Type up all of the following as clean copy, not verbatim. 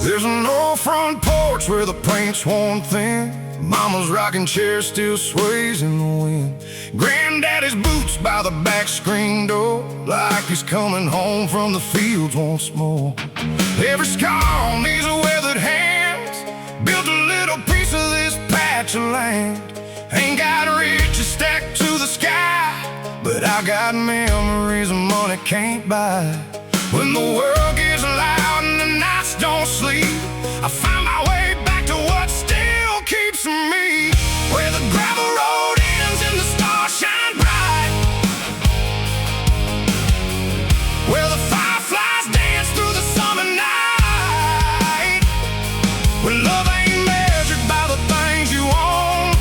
There's an old front porch where the paint's worn thin. Mama's rocking chair still sways in the wind. Granddaddy's boots by the back screen door, like he's coming home from the fields once more. Every scar on these weathered hands built a little piece of this patch of land. Ain't got riches stacked to the sky, but I got memories of money can't buy. When the world gets loud and the nights don't sleep, I find my way back to what still keeps me. Where the gravel road ends and the stars shine bright, where the fireflies dance through the summer night, where love ain't measured by the things you own,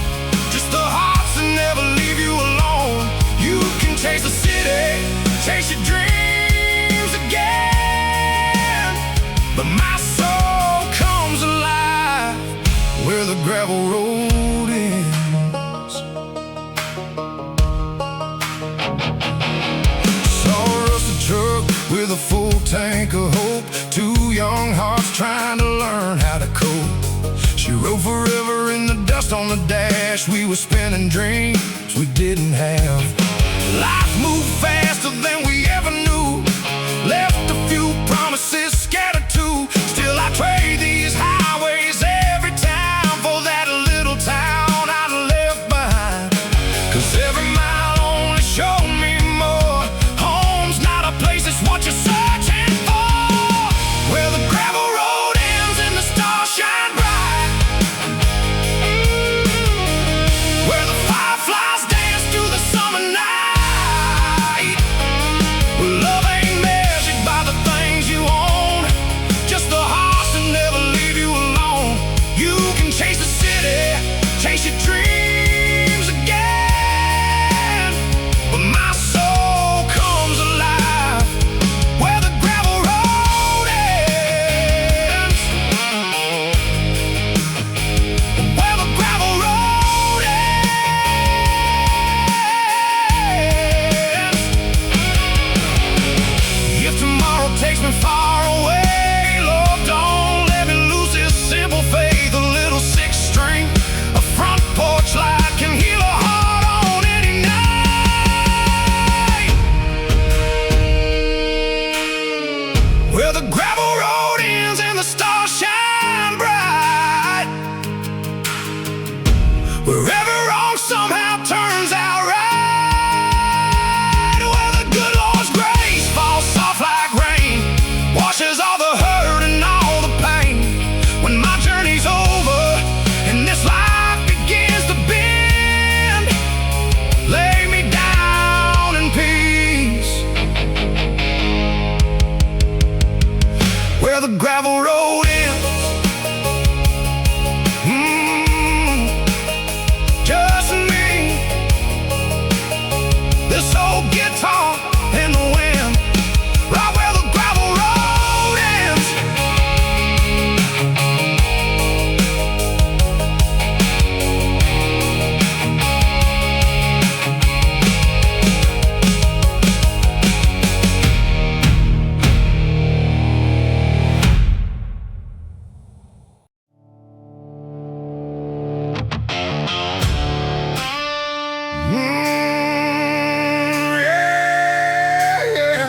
just the hearts that never leave you alone. You can chase the city, chase your dreams again, but my soul comes alive where the gravel road ends. Saw a rusted truck with a full tank of hope, two young hearts trying to learn how to cope. She rode forever in the dust on the dash. We were spinning dreams we didn't have. Life moved faster than we ever knew, left a few promises scattered too. Still I trade these highways every time for that little town I left behind. 'Cause every mile only showed me more. Home's not a place, it's what you're searching for. Where the gravel road ends and the stars shine bright, where the fireflies dance through the summer night, where love ain't measured by the things you own, just the hearts that never leave you alone. You can chase the city, chase your dreams again, but my soul comes alive where the gravel road ends. Where the gravel road ends. If tomorrow takes me far away, Lord, don't let me lose this simple faith. A little six string, a front porch light can heal a heart on any night. Where the gravel road ends and the stars shine bright, wherever wrong somehow turns out right, where the good Lord's grace falls soft like rain, washes all the hurt and all the pain. When my journey's over and this life begins to bend, lay me down in peace where the gravel road ends. Just me, this old guitar in the wind, right where the gravel road ends. Yeah, yeah.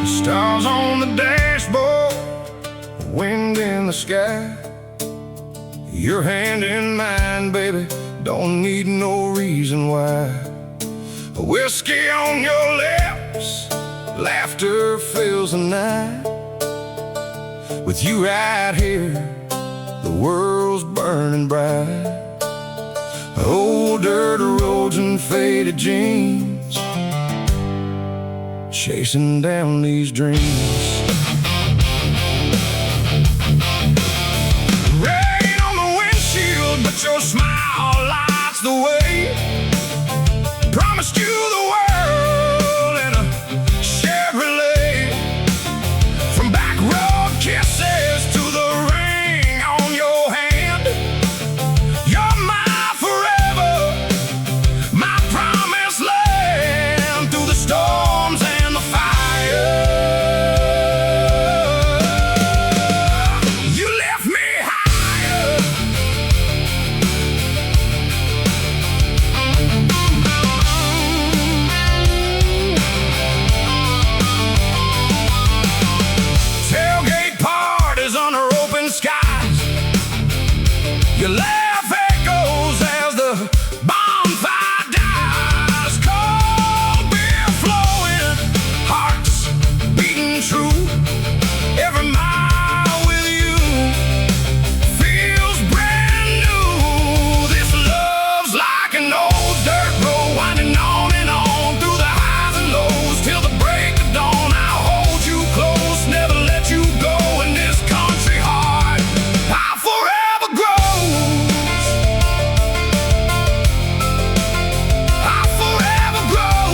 Stars on the dashboard, wind in the sky, your hand in mine, baby, don't need no reason why. Whiskey on your lips, laughter fills the night. With you right here, the world's burning burning bright. Old dirt roads and faded jeans, chasing down these dreams. Rain on the windshield, but your smile lights the way. Promised you the world in a Chevrolet. From back road kisses to the ring on your hand, you're my forever, my promised land. Through the storms and the fire, you lift me higher. Tailgate parties under open skies, your laugh echoes as the bonfire dies. Cold beer flowing, hearts beating true. Every mile with you feels brand new. This love's like an old dirt road, winding on and on through the highs and lows till the break of dawn. I'll hold you close, never let you go. In this country heart, I'll forever grow. I'll forever grow.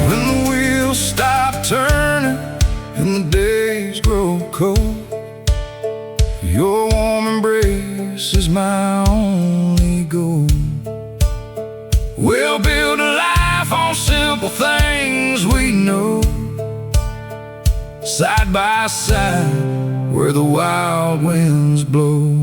When the wheels stop turning and the days grow cold, your warm embrace is my only goal. We'll build a life on simple things we know, side by side where the wild winds blow.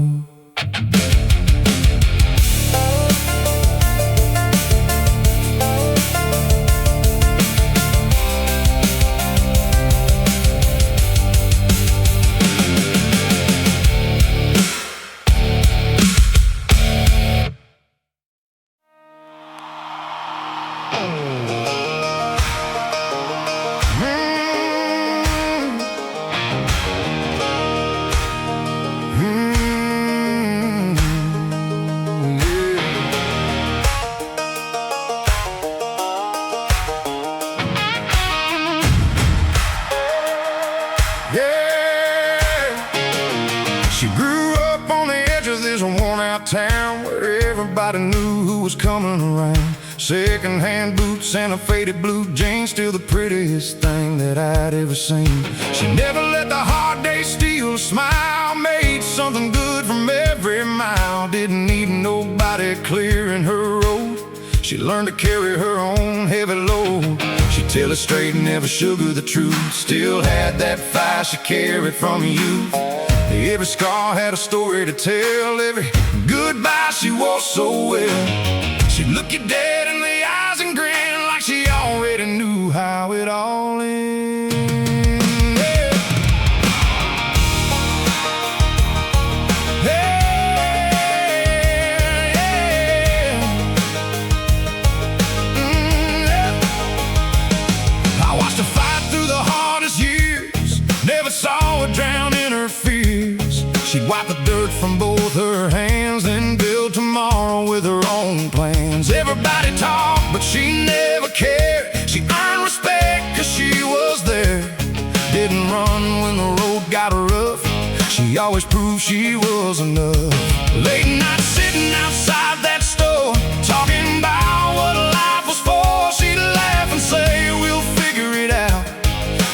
Yeah, she grew up on the edge of this worn-out town where everybody knew who was coming around. Second-hand boots and a faded blue jeans, still the prettiest thing that I'd ever seen. She never let the hard days steal a smile, made something good from every mile. Didn't need nobody clearing her road, she learned to carry her own heavy load. She'd tell it straight and never sugar the truth, still had that fire she carried from youth. Every scar had a story to tell, every goodbye she wore so well. She'd look you dead in the eyes and grin like she already knew how it all ended. I watched her fight through the hardest years, never saw her drown in her fears. She'd wipe the dirt from both her hands, then build tomorrow with her own plans. Everybody talked, but she never cared. She earned respect cause she was there. Didn't run when the road got rough, she always proved she was enough. Late night sitting outside that store, talking about what life was for. She'd laugh and say, we'll figure it out,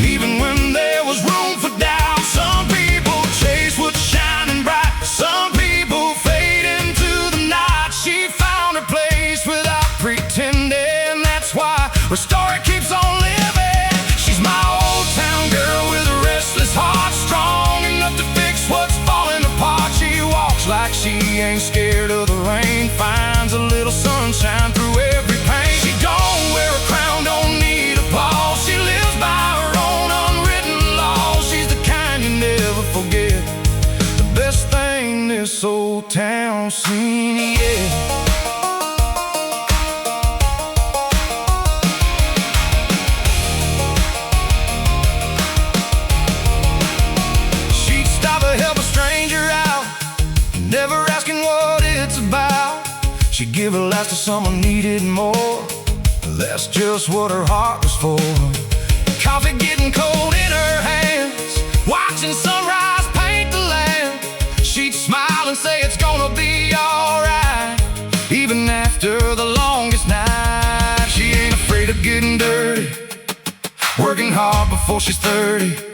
even when there was room for doubt. Some people chase what's shining bright, some people fade into the night. She found her place without pretending, that's why her story keeps on living. She's my old town girl with a restless heart, strong enough to fix what's falling apart. She walks like she ain't scared of the rain, finds a little sunshine through every pain. the last if someone needed more. That's just what her heart was for. Coffee getting cold in her hands, watching sunrise paint the land. She'd smile and say it's gonna be alright, even after the longest night. She ain't afraid of getting dirty, working hard before she's 30.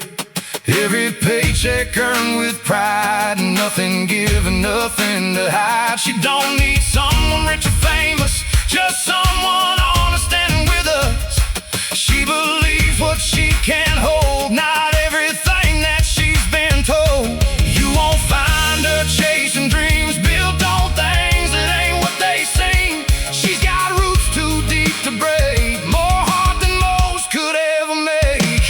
Every paycheck earned with pride, nothing given, nothing to hide. She don't need someone rich or famous, just someone honest and with us. She believes what she can't hold, not everything that she's been told. You won't find her chasing dreams built on things that ain't what they seem. She's got roots too deep to break, more heart than most could ever make.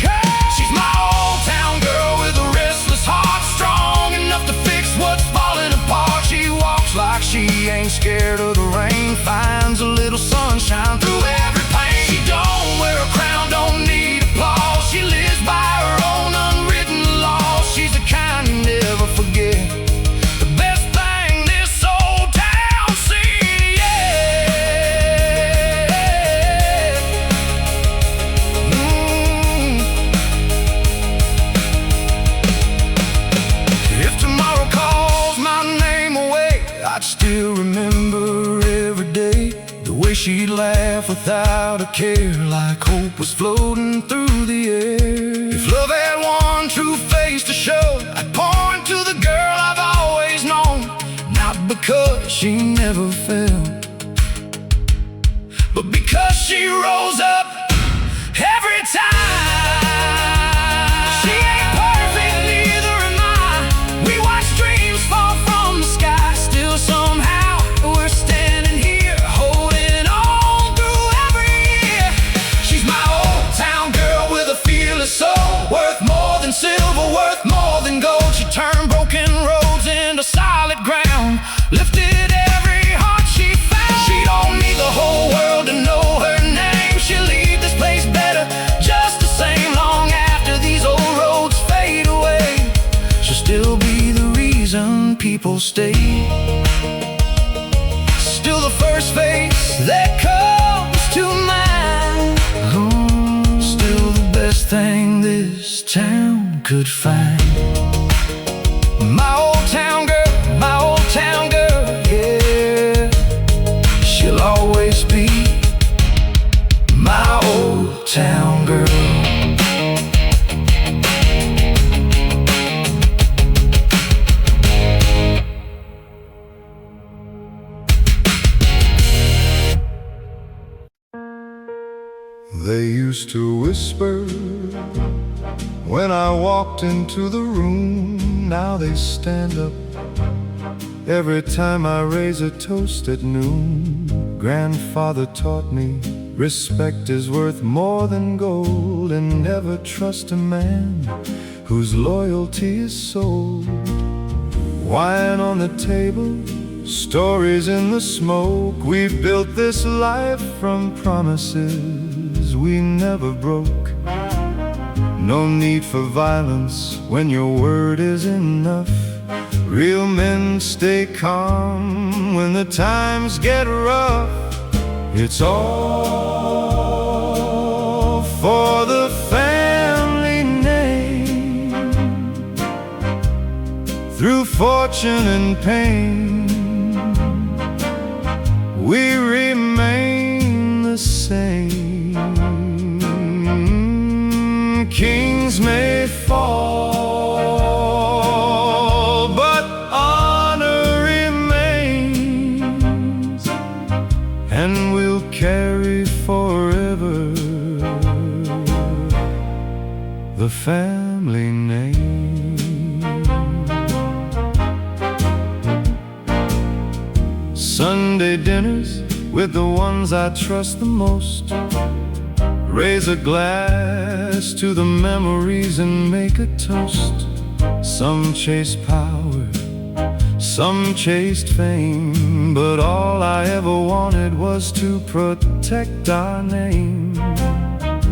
She's my old town girl with a restless heart, strong enough to fix what's falling apart. She walks like she ain't scared of the rain, finds a little sunshine through every pain. She don't wear a crown, don't need applause. She lives by her own unwritten laws. She's the kind you never forget, the best thing this old town seen, yeah. If tomorrow calls my name away, I'd still remember every day the way she'd laugh without a care, like hope was floating through the air. If love had one true face to show, I'd point to the girl I've always known. Not because she never fell, but because she rose up every time. She ain't perfect, neither am I. We watch dreams fall from the sky, still somehow we're standing here, holding on through every year. She's my old town girl with a fearless soul, worth more than silver, worth more than gold. She turned broken roads into solid ground, lifted every heart she found. She don't need the whole world to know her name. She'll leave this place better, just the same. Long after these old roads fade away, she'll still be the reason people stay, still the first face that comes to mind. Still the best thing this town could find. My old town girl, my old town girl, yeah. She'll always be my old town girl. They used to whisper when I walked into the room. Now they stand up every time I raise a toast at noon. Grandfather taught me respect is worth more than gold, and never trust a man whose loyalty is sold. Wine on the table, stories in the smoke. We built this life from promises we never broke. No need for violence when your word is enough. Real men stay calm when the times get rough. It's all for the family name. Through fortune and pain, we remain the same. Kings may fall, but honor remains, and we'll carry forever the family name. Sunday dinners with the ones I trust the most. Raise a glass to the memories and make a toast. Some chase power, some chased fame, but all I ever wanted was to protect our name.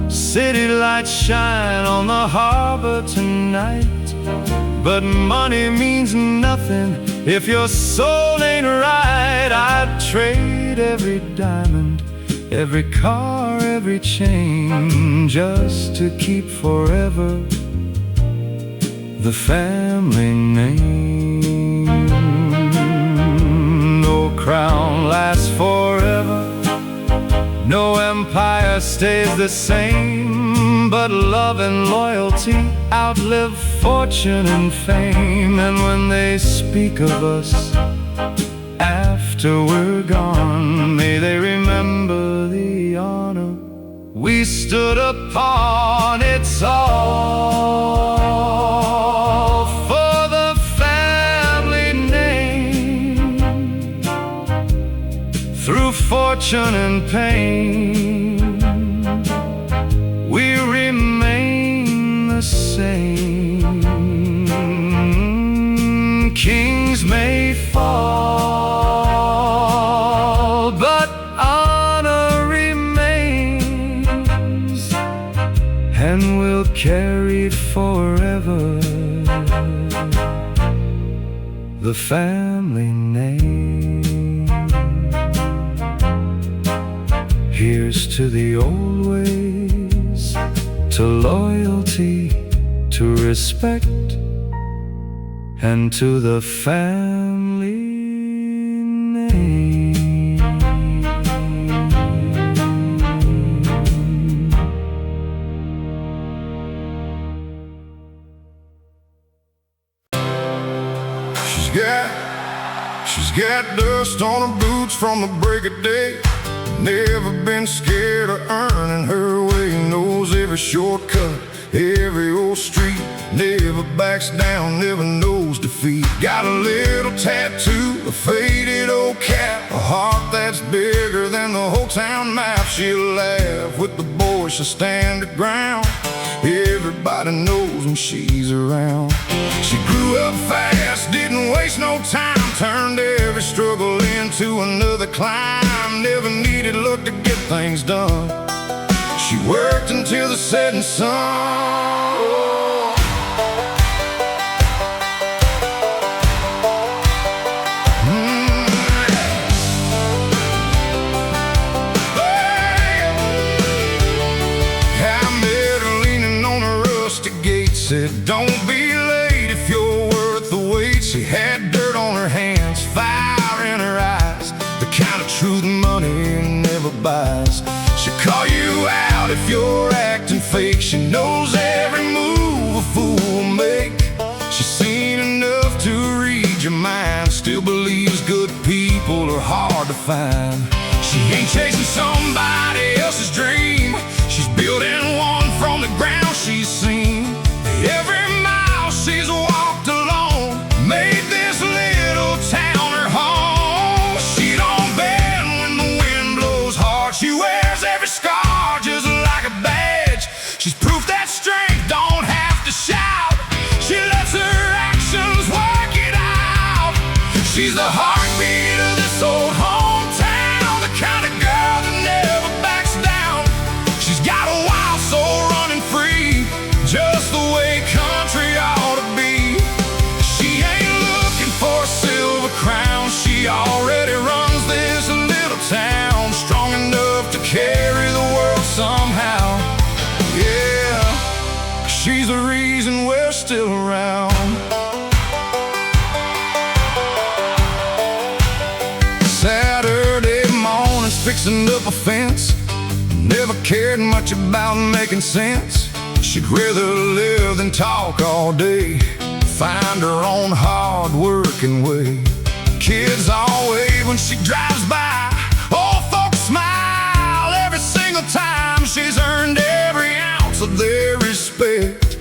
City lights shine on the harbor tonight, but money means nothing if your soul ain't right. I'd trade trade every diamond, every car, every chain, just to keep forever the family name. No crown lasts forever, no empire stays the same, but love and loyalty outlive fortune and fame. And when they speak of us after we're gone, may they remember the honor we stood upon. It's all for the family name. Through fortune and pain, we remain the same. Kings may fall, but honor remains, and we'll carry it forever, the family name. Here's to the old ways, to loyalty, to respect, and to the family name. She's got dust on her boots from the break of day. Never been scared of earning her way. Knows every shortcut, every old street. Never backs down, never knows defeat. Got a little tattoo, a faded old cap, a heart that's bigger than the whole town map. She'll laugh with the boys, she'll stand her ground. Everybody knows when she's around. She grew up fast, didn't waste no time. Turned every struggle into another climb. Never needed luck to get things done. She worked until the setting sun. Said, don't be late if you're worth the wait. She had dirt on her hands, fire in her eyes, the kind of truth money never buys. She'll call you out if you're acting fake. She knows every move a fool will make. She's seen enough to read your mind. Still believes good people are hard to find. She ain't chasing somebody else's dream. She's building one from the ground she's seen. Every mile she's walked alone made this little town her home. She don't bend when the wind blows hard. She wears every scar just like a badge. She's proof that strength don't have to shout. She lets her actions work it out. She's the heartbeat of this old hometown, the kind of girl that never backs down. She's got a wild soul running free, just the way country ought to be. She ain't looking for a silver crown. She already runs this little town, strong enough to carry the world somehow. Yeah, she's the reason we're still around. Saturday mornings fixing up a fence. Never cared much about making sense. She'd rather live than talk all day. Find her own hard-working way. Kids all wave when she drives by. Old folks smile every single time. She's earned every ounce of their respect.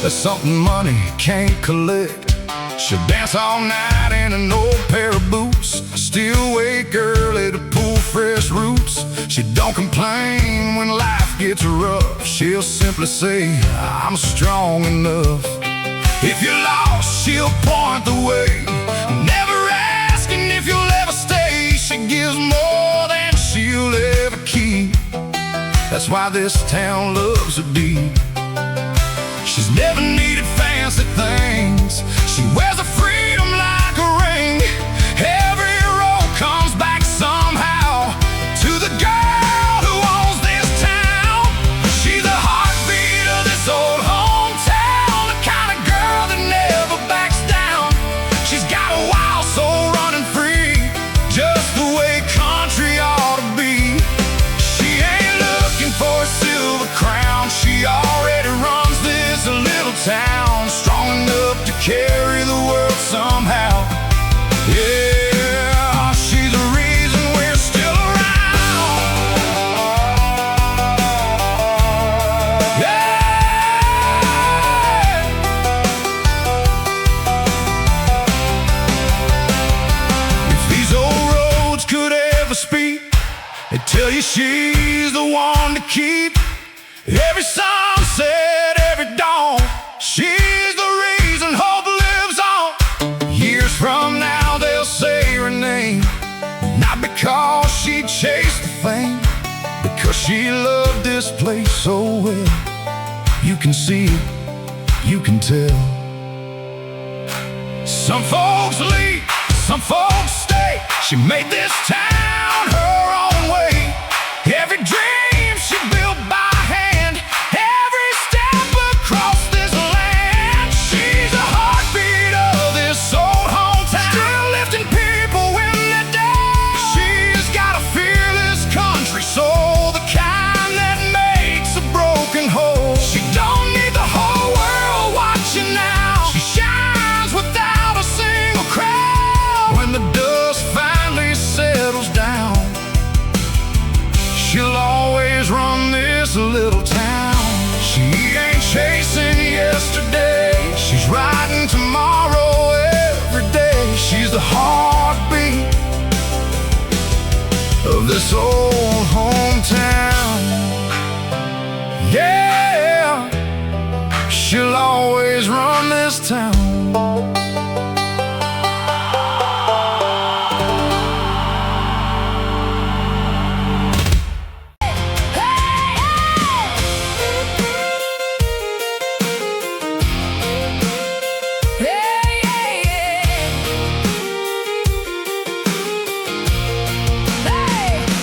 That's something money can't collect. She'll dance all night in an old pair of boots. Still wake early to pull fresh roots. She don't complain when life gets rough. She'll simply say, I'm strong enough. If you're lost, she'll point the way, never asking if you'll ever stay. She gives more than she'll ever keep. That's why this town loves her deep. She's never needed fancy things. She wears her freedom like a ring. Every road comes back somehow. feet. They tell you she's the one to keep. Every sunset, every dawn, she's the reason hope lives on. Years from now they'll say her name, not because she chased the fame, because she loved this place so well. You can see it, you can tell. Some folks leave, some folks stay. She made this town her own way. Every dream she built by hand, every step across this land. She's the heartbeat of this old hometown, still lifting people when they're down. She's got a fearless country soul, the kind that makes a broken whole. She don't need the whole world watching now. She shines without a single crowd. When the dust finally settles down, she'll always run this little town. She ain't chasing yesterday, she's riding tomorrow every day. She's the heartbeat of this old hometown. Yeah, she'll always run this town.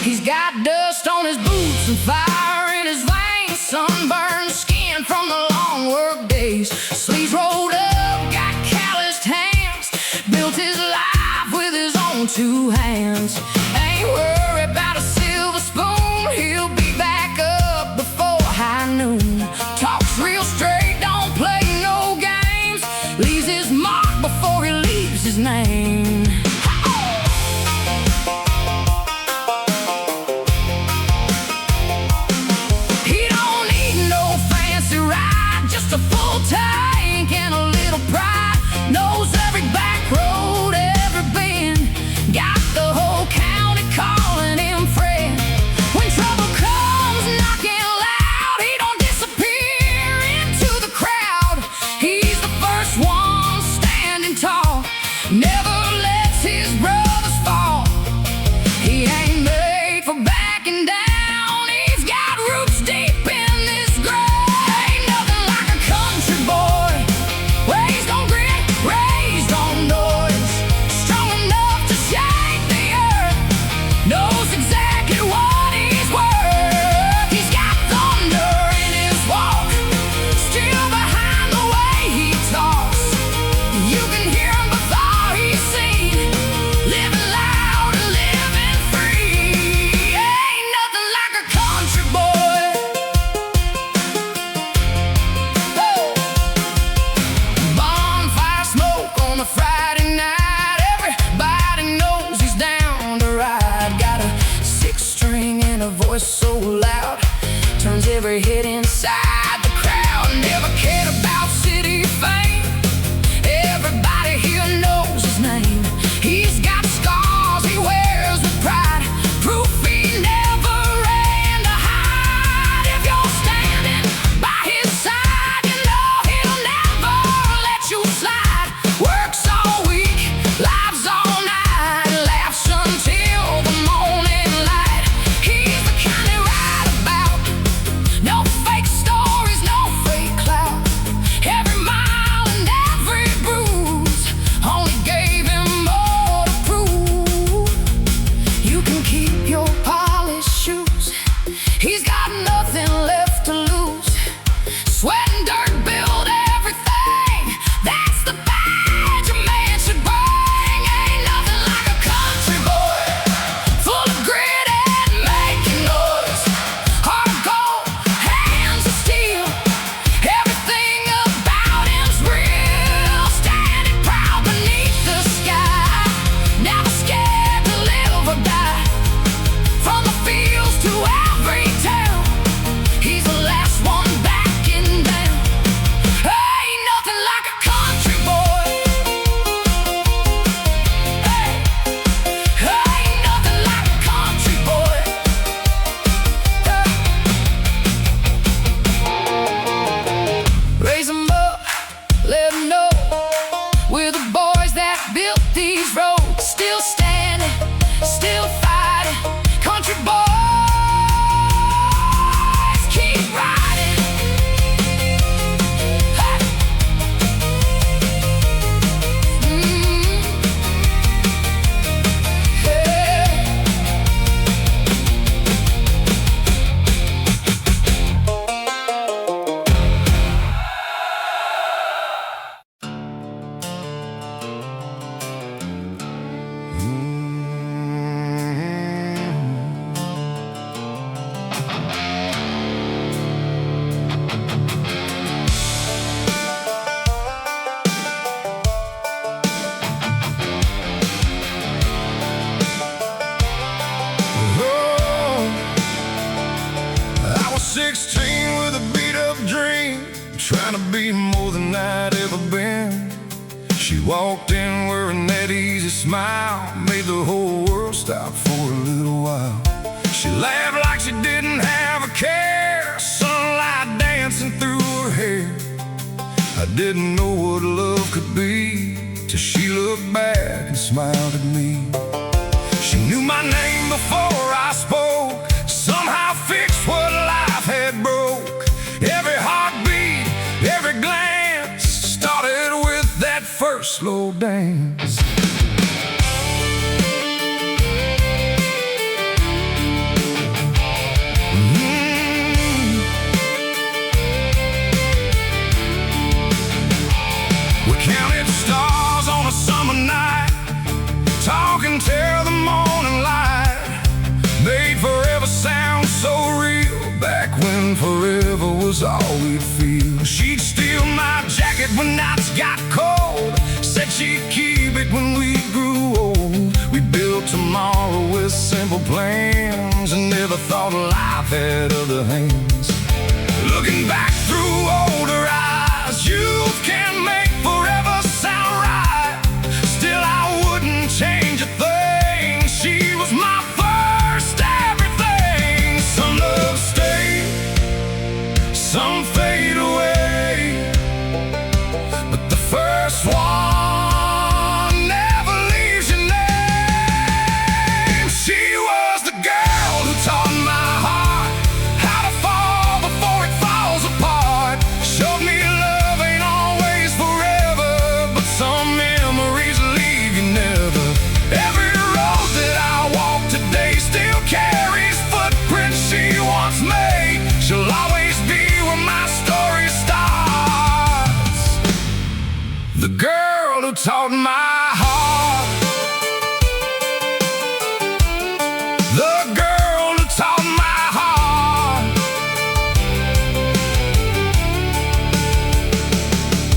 He's got dust on his boots and fire in his veins, sunburned skin from the long work days, sleeves rolled up, got calloused hands, built his life with his own two hands. Ain't worried about a silver spoon, he'll be back up before high noon. Talks real straight, don't play no games, leaves his mark before he leaves his name. A full tank and a little pride, knows every back road, every bend, got the whole county calling him friend. When trouble comes knocking loud, he don't disappear into the crowd. He's the first one standing tall, never lets his brothers fall. He ain't made for backing down, he's got roots deep in this ground. Friday night, everybody knows he's down to ride. Got a six-string and a voice so loud, turns every head inside the crowd. Never cared about city fame, everybody here knows his name. He's got scars he wears with pride, proof he never ran to hide. If you're standing by his side, you know he'll never let you slide. Works all week, lives all night, laughs until the morning light. He's the kind they write about, no fake stories, no fake clout. 16 with a beat-up dream, trying to be more than I'd ever been. She walked in wearing that easy smile, made the whole world stop for a little while. She laughed like she didn't have a care, sunlight dancing through her hair. I didn't know what love could be till she looked back and smiled at me. She knew my name before I spoke, somehow fixed what life had broke. Every heartbeat, every glance started with that first slow dance. We counted stars on a summer night, talking till the morning light, made forever sound so real, back when forever was all we'd feel. She'd steal my jacket when nights got cold, said she'd keep it when we grew old. We built tomorrow with simple plans and never thought life had other hands. Looking back through older eyes, youth can make forever sound right. Still I wouldn't change a thing, she was my first everything. Some love stay, some fade away, but the first one never leaves your name. She was the girl who taught my heart how to fall before it falls apart. Showed me love ain't always forever, but some memories leave you never. Every road that I walk today still carries footprints she once made. She'll always be where my story starts. The girl who taught my heart. The girl who taught my heart.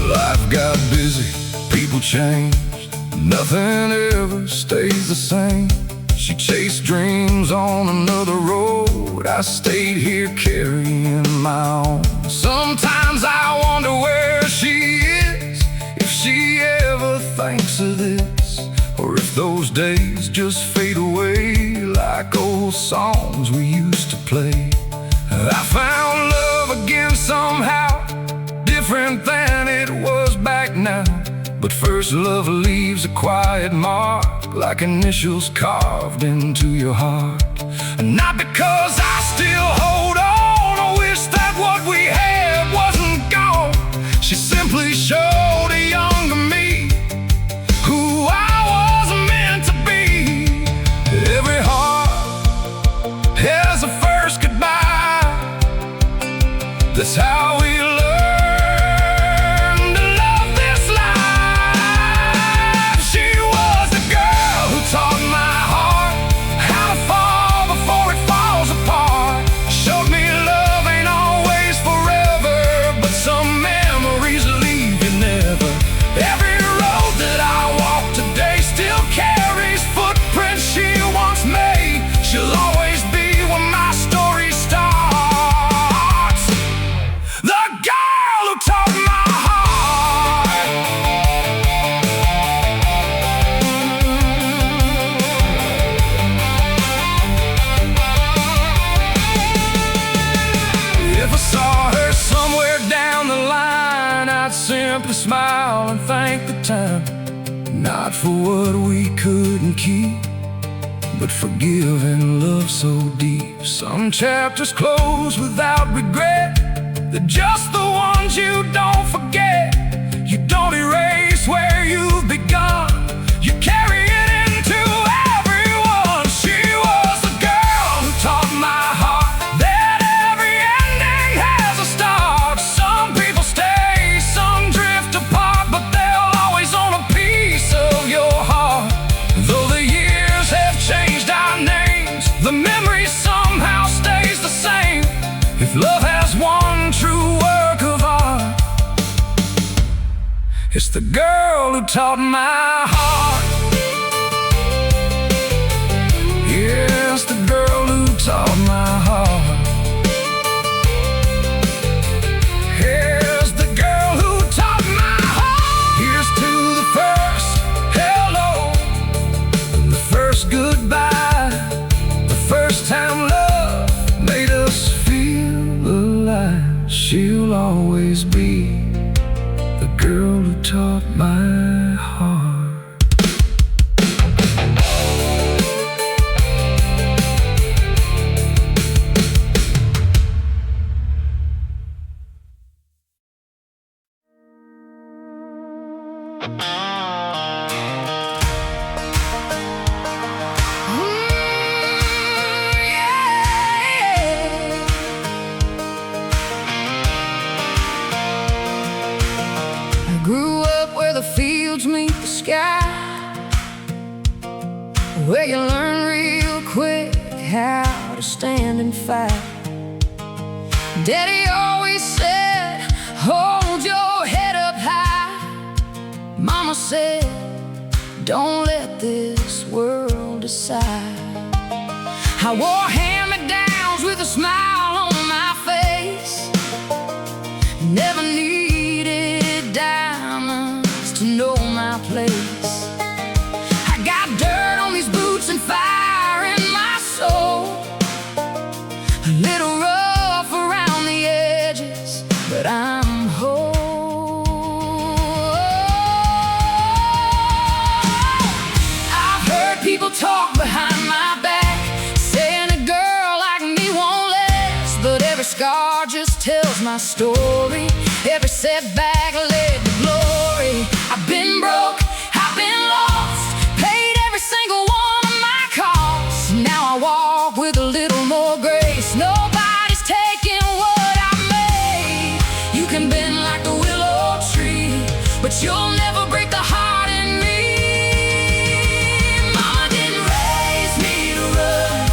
Life got busy, people changed, nothing ever stays the same. She chased dreams on another road, I stayed here carrying my own. Sometimes I wonder where she is, if she ever thinks of this, or if those days just fade away like old songs we used to play. I found love again somehow, different than it was back now. But first love leaves a quiet mark, like initials carved into your heart. Not because I still hold on or wish that what we had wasn't gone. She simply showed a younger me who I was meant to be. Every heart has a first goodbye, that's how we learn. Simply smile and thank the time, not for what we couldn't keep, but for giving love so deep. Some chapters close without regret, they're just the ones you don't forget. You don't erase where you've begun, you carry it into everyone. She was the girl who taught my heart that every ending has a start. Some people stay, some drift apart, but they'll always own a piece of your heart. Though the years have changed our names, the memory somehow stays the same. If love has one true work of art, it's the girl who taught my heart. Yes, the girl who taught my heart. time love made us feel alive. She'll always be the girl who taught my heart. Grew up where the fields meet the sky, where you learn real quick how to stand and fight. Daddy always said, hold your head up high. Mama said, don't let this world decide. I wore hand-me-downs with a smile on my face. Never needed diamonds to know my place. I got dirt on these boots and fire in my soul. A little rough around the edges, but I'm whole. I've heard people talk behind my back, saying a girl like me won't last, but every scar just tells my story. Every setback led to glory. I've been broke, I've been lost, paid every single one of my costs. Now I walk with a little more grace. Nobody's taking what I made. You can bend like a willow tree, but you'll never break the heart in me. Mama didn't raise me to run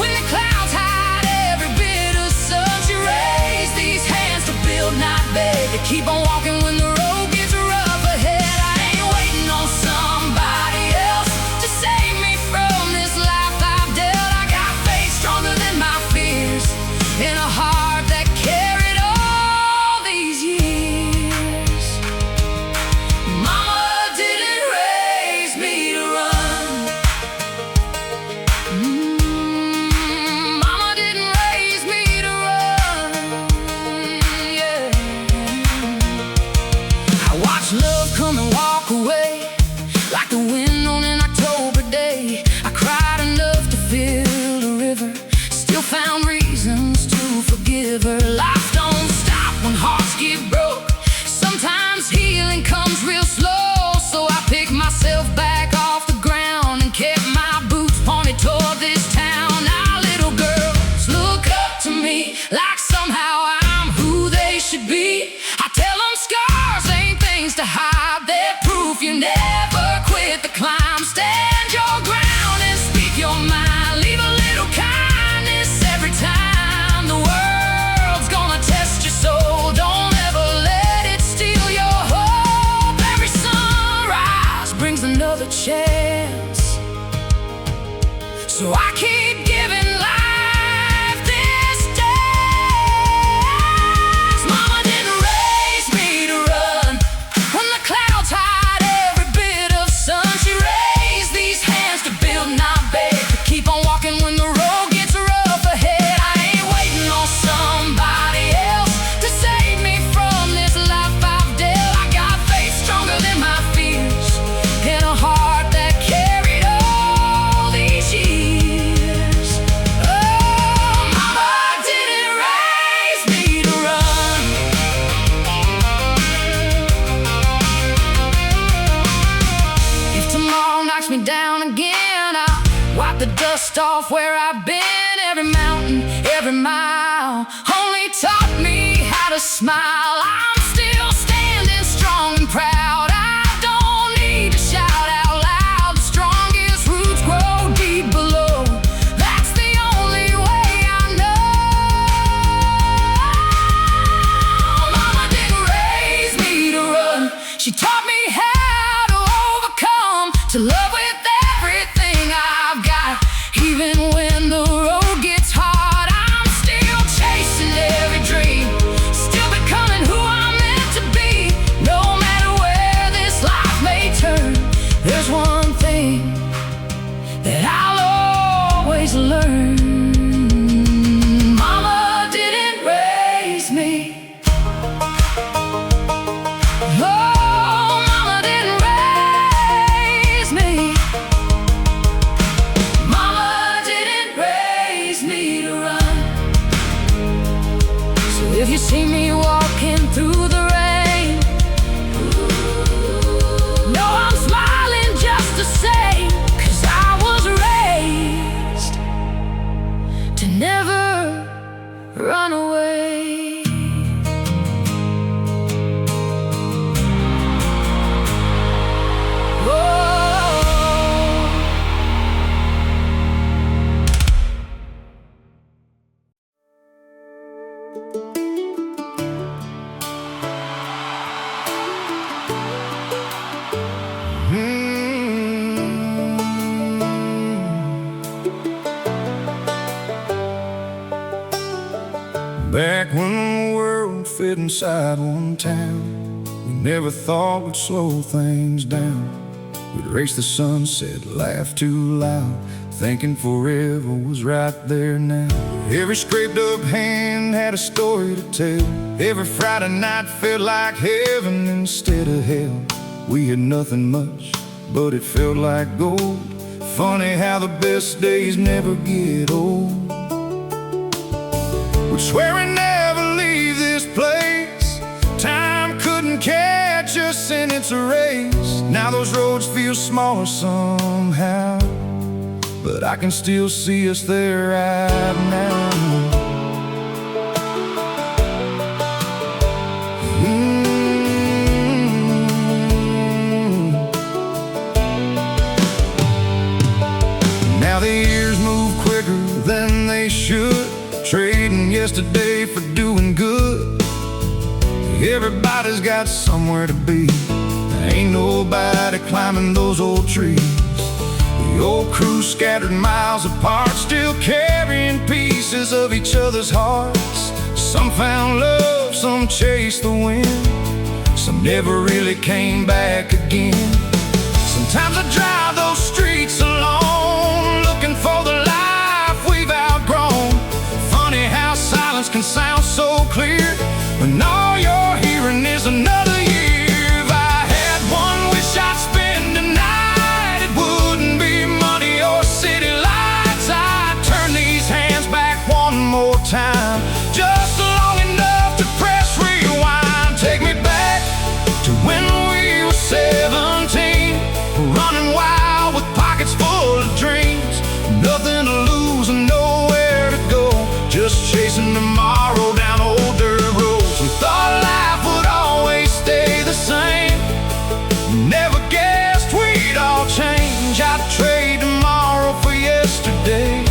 when the clouds hide every bit of sun. She raised these hands to build, not beg, to keep on walking when the road gets rough ahead. I ain't waiting on somebody else to save me from this life I've dealt. I got faith stronger than my fears, and a heart that carried all these years. Mama didn't raise me to run. Mama didn't raise me to run. Yeah. I watch love come and walk away like the wind on an October day. I cried enough to fill the river, still found reasons to forgive her. Life don't stop when hearts get broke. Sometimes healing comes real slow, so I pick myself back off the ground and kept my boots pointed toward this town. Now little girls look up to me like somehow I'm who they should be. I tell them scars ain't things to hide, they're proof you never quit the climb. Stand your ground and speak your mind. Leave a little kindness every time. The world's gonna test your soul. Don't ever let it steal your hope. Every sunrise brings another chance, so I keep giving life this dance. Mama didn't raise me to run when the clouds hide every bit of sun. She raised these hands to build, not beg, to keep on walking when the road gets rough ahead. I ain't waiting on somebody else to save me from this life I've dealt. I got faith stronger than my fears, and a heart that carried all these years. Oh, Mama didn't raise me to run. If tomorrow knocks me down again, I'll wipe the dust off where I've been. Every mountain, every mile only taught me how to smile. I'm still standing strong and proud. I don't need to shout out loud. The strongest roots grow deep below. That's the only way I know. Mama didn't raise me to run. She taught me how to overcome, to love with everything I've got. Even when the road gets hard, I'm still chasing every dream, still becoming who I'm If you see me walking through the rain, no, I'm smiling just the same, 'cause I was raised to never run away. Back when the world fit inside one town, we never thought we'd slow things down. We'd race the sunset, laugh too loud, thinking forever was right there now. Every scraped up hand had a story to tell. Every Friday night felt like heaven instead of hell. We had nothing much, but it felt like gold. Funny how the best days never get old. We'd swear we'd never leave this place. Time couldn't catch us in its race. Now those roads feel smaller somehow, but I can still see us there right now. Now the years move quicker than they should, trading yesterday for doing good. Everybody's got somewhere to be. Ain't nobody climbing those old trees. The old crew scattered miles apart, still carrying pieces of each other's hearts. Some found love, some chased the wind, some never really came back again. Sometimes I drive those streets alone, looking for the life we've outgrown. Funny how silence can sound so clear when all you're hearing is another year. If I had one wish I'd spend tonight, it wouldn't be money or city lights. I'd turn these hands back one more time, just long enough to press rewind. Take me back to when we were 17, running wild with pockets full of dreams. Nothing to lose and nowhere to go, just chasing tomorrow down old dirt roads. We thought life would always stay the same, never guessed we'd all change. I'd trade tomorrow for yesterday,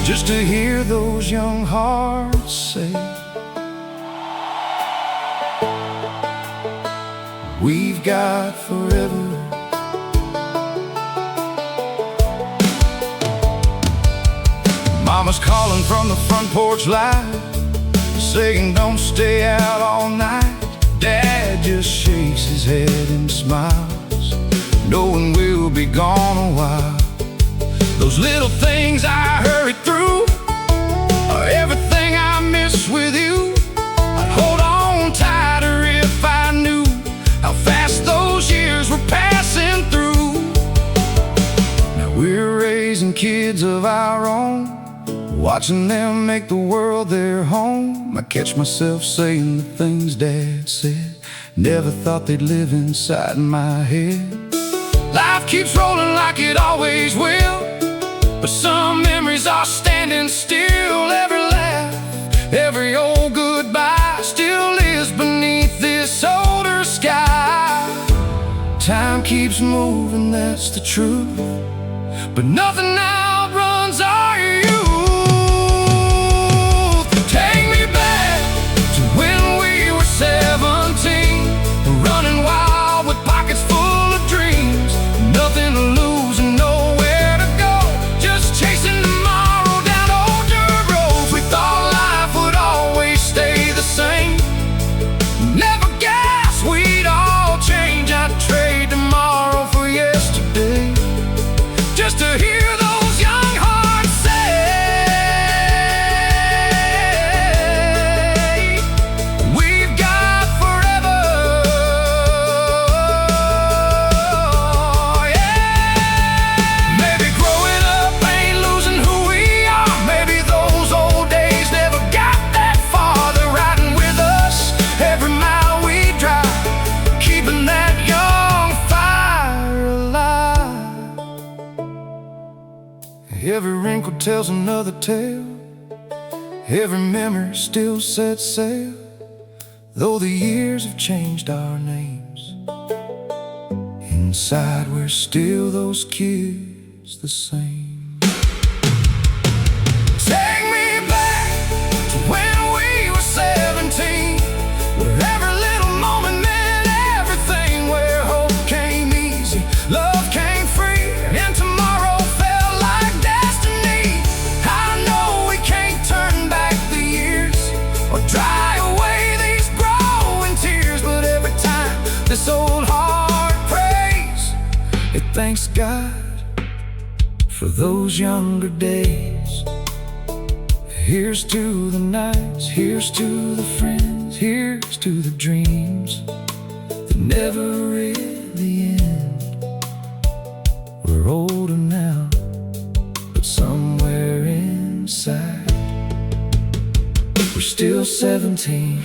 just to hear those young hearts say, we've got forever. Mama's calling from the front porch light, saying don't stay out all night. Dad just shakes his head and smiles, knowing we'll be gone a while. Those little things I hurried through are everything I miss with you. I'd hold on tighter if I knew how fast those years were passing through. Now we're raising kids of our own, watching them make the world their home. I catch myself saying the things Dad said, never thought they'd live inside my head. Life keeps rolling like it always will, but some memories are standing still. Every laugh, every old goodbye still lives beneath this older sky. Time keeps moving, that's the truth, but nothing outruns our youth. Take me back to when we were 17, running wild with pockets full of dreams. Nothing to lose and nowhere to go, just chasing tomorrow down old dirt roads. We thought life would always stay the same, never guessed we'd all change. I'd trade tomorrow for yesterday, just to hear those young hearts say, tells another tale. Every memory still sets sail, though the years have changed our names. Inside we're still those kids the same. Take me back to when we were 17, where every little moment meant everything, where hope came easy, love came free, and tomorrow felt like destiny. I know we can't turn back the years or dry away these growing tears, but every time this old heart prays, it thanks God for those younger days. Here's to the nights, here's to the friends, here's to the dreams that never really end. We're older now, but somewhere inside we're still 17.